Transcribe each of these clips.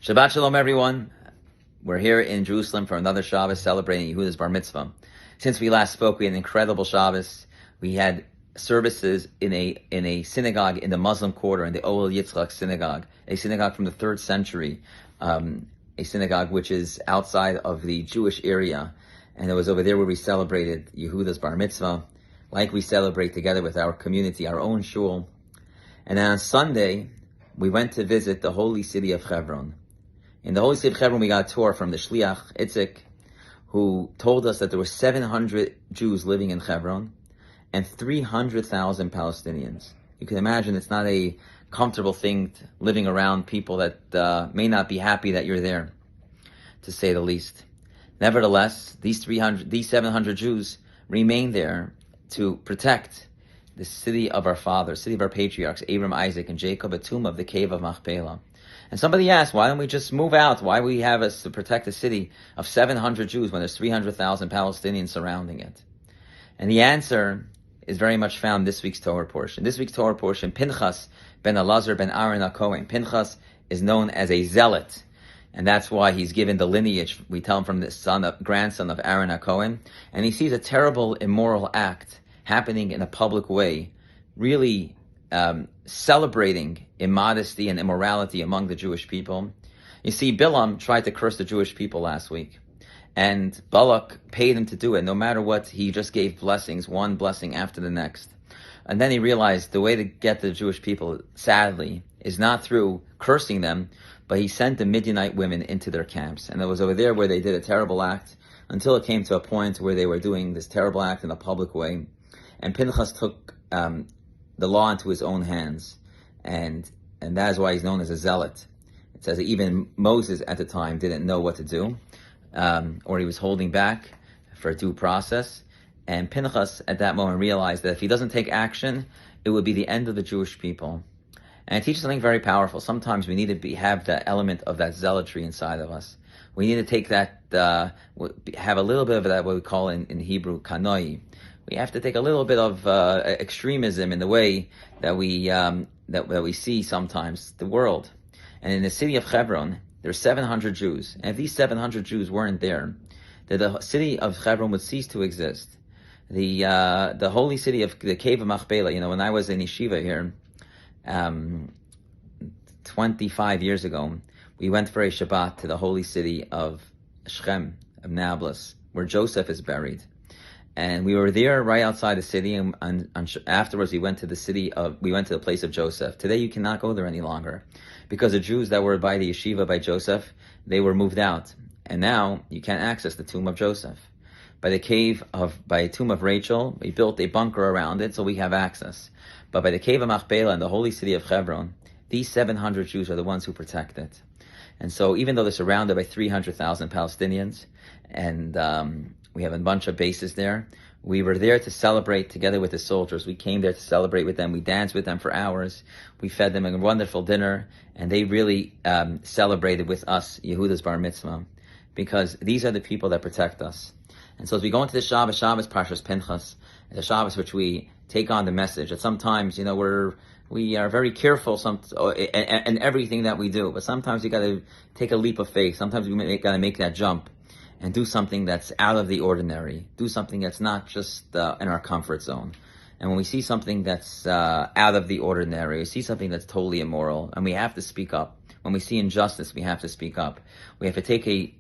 Shabbat Shalom, everyone. We're here in Jerusalem for another Shabbos celebrating Yehuda's Bar Mitzvah. Since we last spoke, we had an incredible Shabbos. We had services in a synagogue in the Muslim quarter, in the Ohel Yitzchak synagogue, a synagogue from the 3rd century, a synagogue which is outside of the Jewish area. And it was over there where we celebrated Yehuda's Bar Mitzvah, like we celebrate together with our community, our own shul. And then on Sunday, we went to visit the holy city of Hebron. In the holy city of Hebron, we got a tour from the Shliach, Itzik, who told us that there were 700 Jews living in Hebron and 300,000 Palestinians. You can imagine it's not a comfortable thing living around people that may not be happy that you're there, to say the least. Nevertheless, these 700 Jews remained there to protect the city of our fathers, city of our patriarchs, Abraham, Isaac, and Jacob, a tomb of the cave of Machpelah. And somebody asked, why don't we just move out? Why we have us to protect a city of 700 Jews when there's 300,000 Palestinians surrounding it? And the answer is very much found in this week's Torah portion. This week's Torah portion, Pinchas ben Elazar ben Aaron HaKohen. Pinchas is known as a zealot, and that's why he's given the lineage. We tell him from the grandson of Aaron HaKohen, and he sees a terrible, immoral act happening in a public way, really celebrating immodesty and immorality among the Jewish people. You see, Bilam tried to curse the Jewish people last week, and Balak paid him to do it. No matter what, he just gave blessings, one blessing after the next. And then he realized the way to get the Jewish people, sadly, is not through cursing them, but he sent the Midianite women into their camps. And it was over there where they did a terrible act, until it came to a point where they were doing this terrible act in a public way. And Pinchas took the law into his own hands, and that is why he's known as a zealot. It says that even Moses at the time didn't know what to do, or he was holding back for due process. And Pinchas at that moment realized that if he doesn't take action, it would be the end of the Jewish people. And it teaches something very powerful. Sometimes we need to have that element of that zealotry inside of us. We need to take that, have a little bit of that, what we call in Hebrew, kanoi. We have to take a little bit of extremism in the way that we see sometimes the world. And in the city of Hebron, there's 700 Jews. And if these 700 Jews weren't there, the city of Hebron would cease to exist. The holy city of the cave of Machpelah, when I was in yeshiva here 25 years ago, we went for a Shabbat to the holy city of Shechem, of Nablus, where Joseph is buried. And we were there right outside the city, and afterwards we went to the place of Joseph. Today you cannot go there any longer, because the Jews that were by the yeshiva by Joseph, they were moved out. And now you can't access the tomb of Joseph. By the tomb of Rachel, we built a bunker around it so we have access. But by the cave of Machpelah and the holy city of Hebron, these 700 Jews are the ones who protect it. And so even though they're surrounded by 300,000 Palestinians, and we have a bunch of bases there, we were there to celebrate together with the soldiers. We came there to celebrate with them. We danced with them for hours. We fed them a wonderful dinner, and they really celebrated with us Yehuda's Bar Mitzvah, because these are the people that protect us. And so as we go into the Shabbos Parshat Pinchas, the Shabbos which we take on the message that sometimes, we are very careful in everything that we do, but sometimes you got to take a leap of faith. Sometimes we got to make that jump and do something that's out of the ordinary. Do something that's not just in our comfort zone. And when we see something that's out of the ordinary, we see something that's totally immoral, and we have to speak up. When we see injustice, we have to speak up. We have to take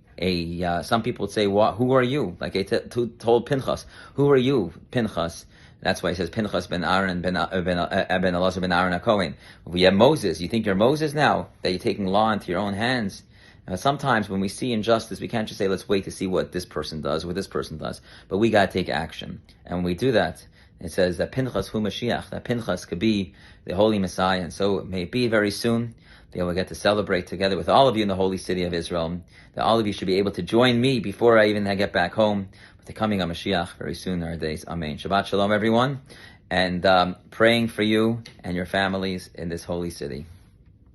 some people would say, who are you? Like they told Pinchas, who are you, Pinchas? That's why he says Pinchas ben Aaron ben Elazar ben Aaron HaKohen. We have Moses. You think you're Moses now, that you're taking law into your own hands? Sometimes when we see injustice, we can't just say, let's wait to see what this person does, what this person does. But we got to take action. And when we do that, it says that Pinchas hu Mashiach, that Pinchas could be the Holy Messiah. And so it may be very soon that we'll get to celebrate together with all of you in the holy city of Israel, that all of you should be able to join me before I even get back home with the coming of Mashiach very soon in our days. Amen. Shabbat Shalom, everyone. And praying for you and your families in this holy city.